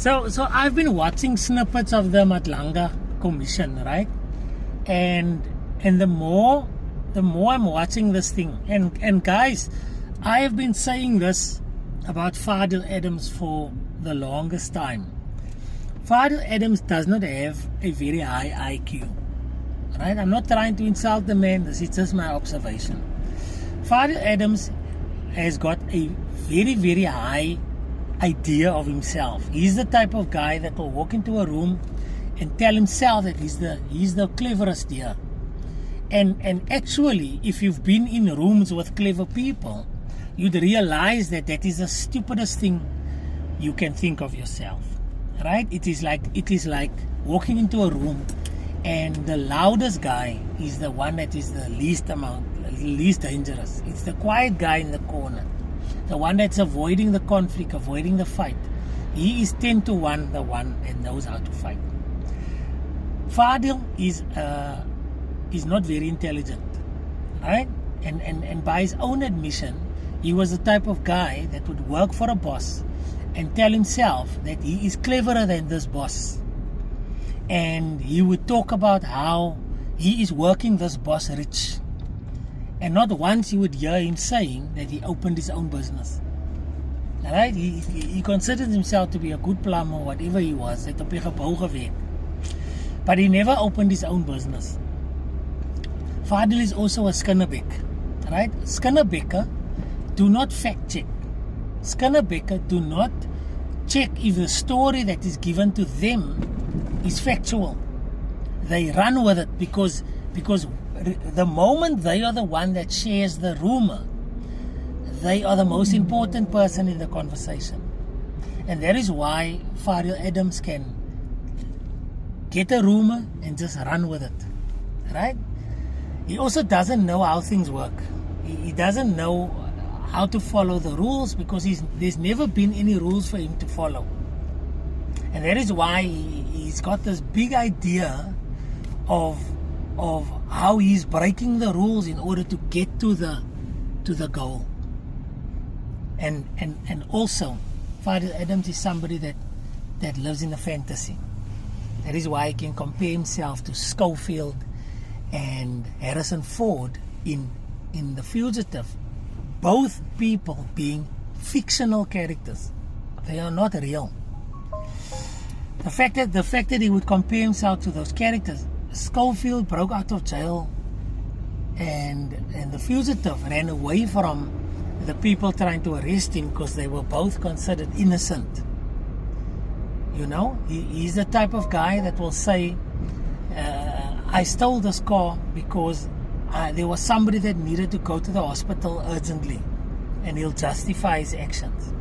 So I've been watching snippets of the Matlanga Commission, right? And the more I'm watching this thing, and guys, I have been saying this about Fadil Adams for the longest time. Fadil Adams does not have a very high IQ, right? I'm not trying to insult the man. This is just my observation. Fadil Adams has got a very, very high idea of himself. He's the type of guy that will walk into a room and tell himself that he's the cleverest here. And actually, if you've been in rooms with clever people, you'd realize that that is the stupidest thing you can think of yourself, right? It is like walking into a room and the loudest guy is the one that is the least dangerous. It's the quiet guy in the corner, the one that's avoiding the conflict, avoiding the fight. He is 10 to 1 the one that knows how to fight. Fadil is not very intelligent, right? And by his own admission, he was the type of guy that would work for a boss and tell himself that he is cleverer than this boss. And he would talk about how he is working this boss rich. And not once you would hear him saying that he opened his own business. Alright? He considered himself to be a good plumber, whatever he was. But he never opened his own business. Fadil is also a Skinnerbek. Right? Skinnerbeker do not fact check. Skinnerbeke do not check if the story that is given to them is factual. They run with it because the moment they are the one that shares the rumor, they are the most important person in the conversation. And that is why Fadil Adams can get a rumor and just run with it. Right? He also doesn't know how things work. He doesn't know how to follow the rules because there's never been any rules for him to follow. And that is why he's got this big idea of how he's breaking the rules in order to get to the goal. And also, Fadil Adams is somebody that lives in a fantasy. That is why he can compare himself to Schofield and Harrison Ford in The Fugitive. Both people being fictional characters. They are not real. The fact that he would compare himself to those characters. Schofield broke out of jail and The Fugitive ran away from the people trying to arrest him because they were both considered innocent. You know, he's the type of guy that will say, I stole this car because there was somebody that needed to go to the hospital urgently, and he'll justify his actions.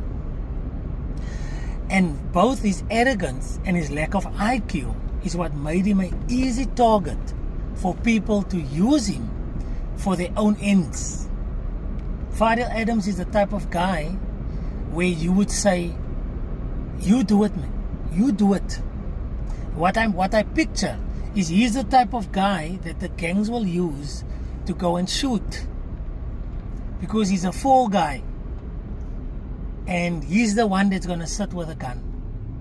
And both his arrogance and his lack of IQ is what made him an easy target for people to use him for their own ends. Fadil Adams is the type of guy where you would say, you do it, man. You do it. What I picture is he's the type of guy that the gangs will use to go and shoot because he's a fall guy and he's the one that's going to sit with a gun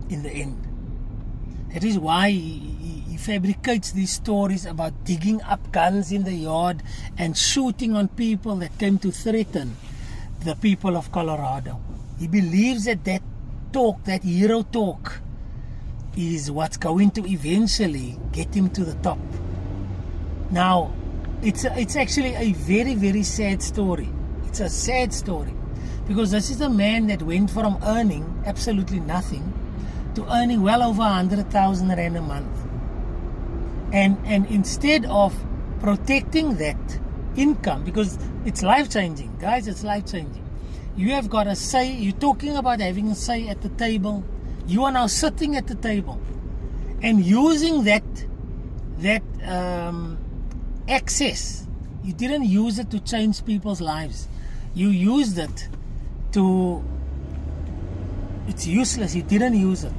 in the end. That is why he fabricates these stories about digging up guns in the yard and shooting on people that came to threaten the people of Colorado. He believes that talk, that hero talk, is what's going to eventually get him to the top. Now, it's actually a very, very sad story. It's a sad story because this is a man that went from earning absolutely nothing to earning well over 100,000 rand a month. And instead of protecting that income, because it's life-changing, guys, it's life-changing. You have got a say. You're talking about having a say at the table. You are now sitting at the table and using that access. You didn't use it to change people's lives. You used it to... It's useless. You didn't use it.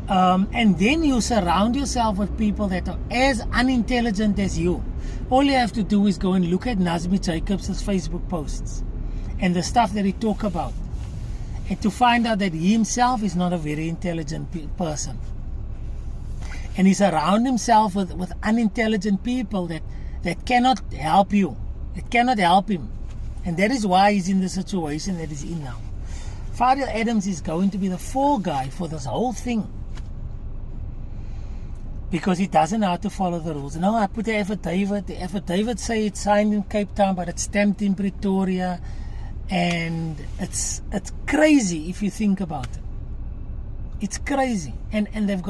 And then you surround yourself with people that are as unintelligent as you. All you have to do is go and look at Nazmi Jacobs' Facebook posts and the stuff that he talk about. and to find out that he himself is not a very intelligent person. And he surrounds himself with unintelligent people that cannot help you. It cannot help him. And that is why he's in the situation that he's in now. Fadil Adams is going to be the fall guy for this whole thing. Because he doesn't know how to follow the rules. No, I put the affidavit. The affidavit say it's signed in Cape Town, but it's stamped in Pretoria. And it's crazy if you think about it. It's crazy. And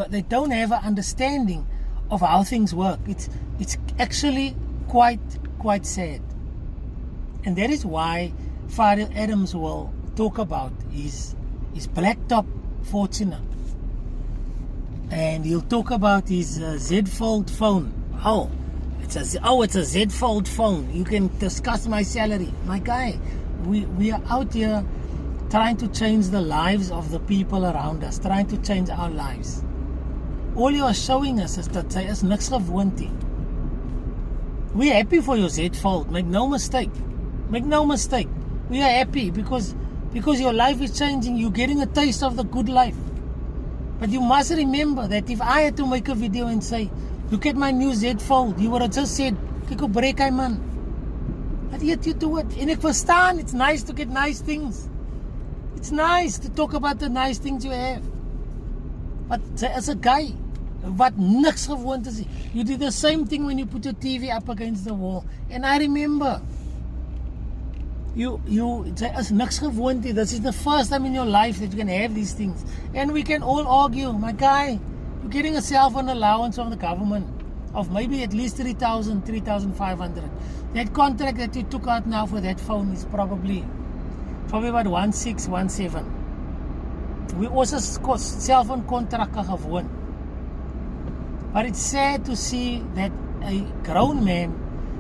they don't have an understanding of how things work. It's actually quite sad. And that is why Fadil Adams will talk about his blacktop Fortuner. And he'll talk about his Z Fold phone. It's a Z Fold phone. You can discuss my salary. My guy, we are out here trying to change the lives of the people around us, trying to change our lives. All you are showing us is that sy is niks gewoond nie. We're happy for your Z Fold. Make no mistake. Make no mistake. We are happy because your life is changing. You're getting a taste of the good life. But you must remember that if I had to make a video and say, look at my new Z Fold, you would have just said, kyk hoe breek hy man. But yet you do it. En ek verstaan, it's nice to get nice things. It's nice to talk about the nice things you have. But as a guy, wat niks gewoond is, you did the same thing when you put your TV up against the wall. And I remember, as niks gewoond, this is the first time in your life that you can have these things. And we can all argue, my guy, you're getting a cell phone allowance from the government of maybe at least 3,000, 3,500. That contract that you took out now for that phone is probably about 16, 17. We also cell phone contract gewoon. But it's sad to see that a grown man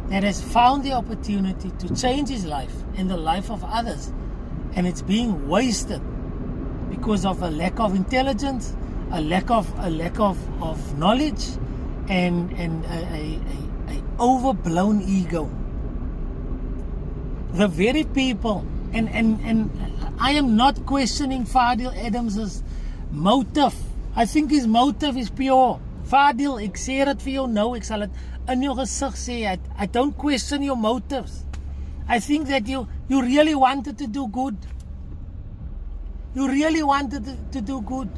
that has found the opportunity to change his life and the life of others, and it's being wasted because of a lack of intelligence, a lack of knowledge, and a overblown ego. The very people, and I am not questioning Fadil Adams's motive. I think his motive is pure. Fadil, ek sê dit vir jou nou, ek sal dit in jou gesig sê, I don't question your motives. I think that you really wanted to do good. You really wanted to do good.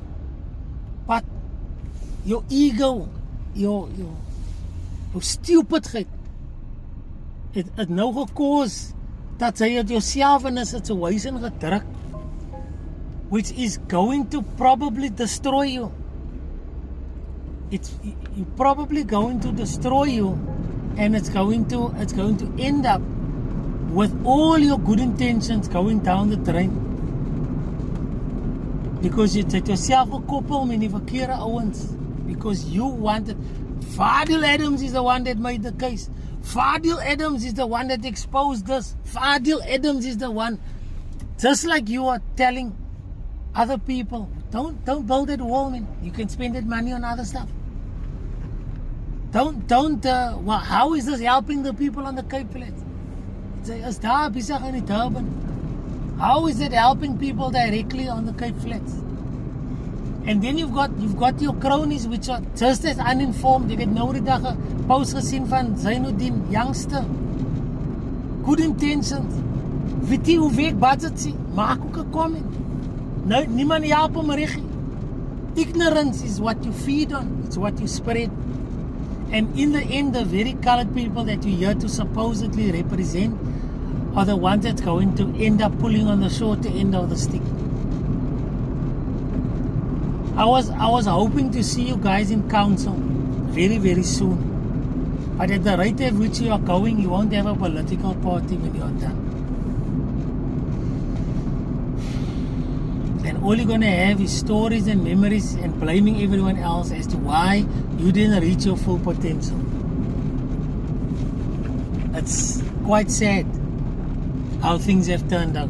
But your ego, your stupidheid, het nou gekos dat sy het jouself in 'n situation gedruk, which is going to probably destroy you. It's probably going to destroy you, and it's going to end up with all your good intentions going down the drain. Because you het yourself gekoppel met die verkeerde ouens. Because you wanted. Fadil Adams is the one that made the case. Fadil Adams is the one that exposed this. Fadil Adams is the one. Just like you are telling other people, don't build that wall, man. You can spend that money on other stuff. Well, how is this helping the people on the Cape Flats? Is daar besig in die Durban? How is it helping people directly on the Cape Flats? And then you've got your cronies which are just as uninformed. Ek het nou die dag 'n post gesien van Zainuddin, youngster. Good intentions. Weet jy hoe week budget sê? Maak ook 'n comment. Nou, niemand help hom reg. Ignorance is what you feed on. It's what you spread. And in the end, the very colored people that you're here to supposedly represent are the ones that's going to end up pulling on the shorter end of the stick. I was hoping to see you guys in council very, very soon. But at the rate at which you are going, you won't have a political party when you are done. And all you're going to have is stories and memories and blaming everyone else as to why you didn't reach your full potential. It's quite sad how things have turned out.